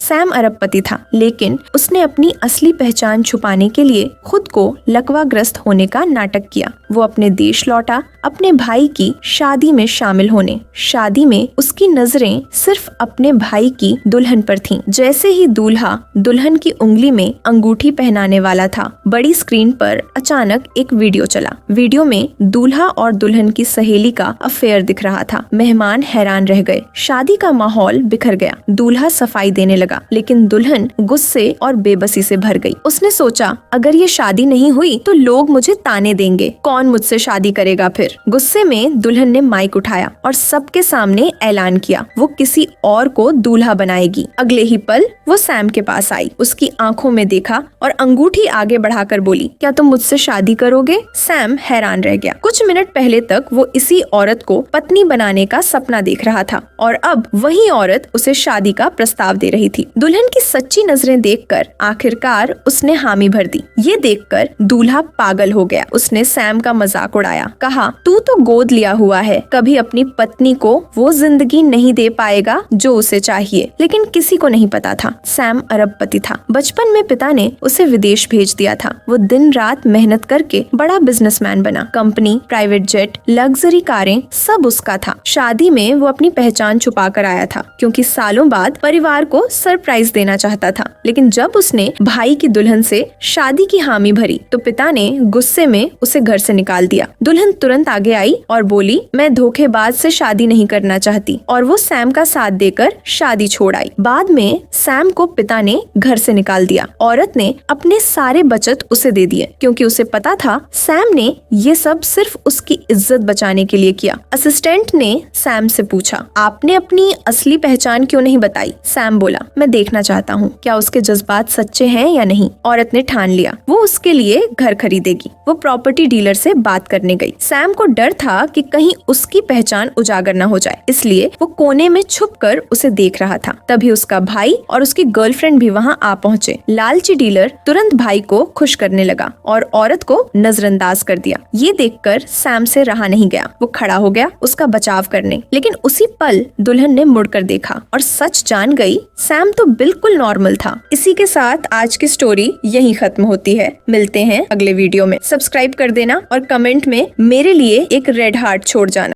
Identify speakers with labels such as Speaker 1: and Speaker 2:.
Speaker 1: Sam अरबपति था, लेकिन उसने अपनी असली पहचान छुपाने के लिए खुद को लकवाग्रस्त होने का नाटक किया। वो अपने देश लौटा अपने भाई की शादी में शामिल होने। शादी में उसकी नजरें सिर्फ अपने भाई की दुल्हन पर थीं। जैसे ही दूल्हा दुल्हन की उंगली में अंगूठी पहनाने वाला था, बड़ी स्क्रीन पर अचानक एक वीडियो चला। वीडियो में दूल्हा और दुल्हन की सहेली का अफेयर दिख रहा था। मेहमान हैरान रह गए। शादी का माहौल बिखर गया। दूल्हा सफाई देने लगा, लेकिन दुल्हन गुस्से और बेबसी से भर गई। उसने सोचा, अगर ये शादी नहीं हुई तो लोग मुझे ताने देंगे, कौन मुझसे शादी करेगा फिर। गुस्से में दुल्हन ने माइक उठाया और सबके सामने ऐलान किया, वो किसी और को दूल्हा बनाएगी। अगले ही पल वो सैम के पास आई, उसकी आंखों में देखा और अंगूठी आगे बढ़ाकर बोली, क्या तुम मुझसे शादी करोगे? सैम हैरान रह गया। कुछ मिनट पहले तक वो इसी औरत को पत्नी बनाने का सपना देख रहा था और अब वही औरत उसे शादी का प्रस्ताव दे रही थी। दुल्हन की सच्ची नजरें देखकर आखिरकार उसने हामी भर दी। ये देखकर दूल्हा पागल हो गया। उसने सैम का मजाक उड़ाया, कहा, तू तो गोद लिया हुआ है, कभी अपनी पत्नी को वो जिंदगी नहीं दे पाएगा जो उसे चाहिए। लेकिन किसी को नहीं पता था सैम अरबपति था। बचपन में पिता ने उसे विदेश भेज दिया था। वो दिन रात मेहनत करके बड़ा बिजनेसमैन बना। कंपनी, प्राइवेट जेट, लग्जरी कारें, सब उसका था। शादी में वो अपनी पहचान छुपा कर आया था, क्योंकि सालों बाद परिवार को सरप्राइज देना चाहता था। लेकिन जब उसने भाई की दुल्हन से शादी की हामी भरी तो पिता ने गुस्से में उसे घर से निकाल दिया। दुल्हन तुरंत आगे आई और बोली, मैं धोखेबाज से शादी नहीं करना चाहती, और वो सैम का साथ देकर शादी छोड़ आई। बाद में सैम को पिता ने घर से निकाल दिया। औरत ने अपने सारे बचत उसे दे दिए, क्योंकि उसे पता था सैम ने ये सब सिर्फ उसकी इज्जत बचाने के लिए किया। असिस्टेंट ने सैम से पूछा, आपने अपनी असली पहचान क्यों नहीं बताई? सैम बोला, मैं देखना चाहता हूँ क्या उसके जज्बात सच्चे हैं या नहीं। औरत ने ठान लिया वो उसके लिए घर खरीदेगी। वो प्रॉपर्टी डीलर से बात करने गई। सैम को डर था कि कहीं उसकी पहचान उजागर न हो जाए, इसलिए वो कोने में छुपकर उसे देख रहा था। तभी उसका भाई और उसकी गर्लफ्रेंड भी वहाँ आ पहुँचे। लालची डीलर तुरंत भाई को खुश करने लगा और औरत को नजरअंदाज कर दिया। ये देखकर सैम से रहा नहीं गया। वो खड़ा हो गया उसका बचाव करने, लेकिन उसी पल दुल्हन ने मुड़कर देखा और सच जान गई, सैम तो बिल्कुल नॉर्मल था। इसी के साथ आज की स्टोरी यहीं खत्म होती है। मिलते हैं अगले वीडियो में। सब्सक्राइब कर देना और कमेंट में मेरे लिए एक रेड हार्ट छोड़ जाना।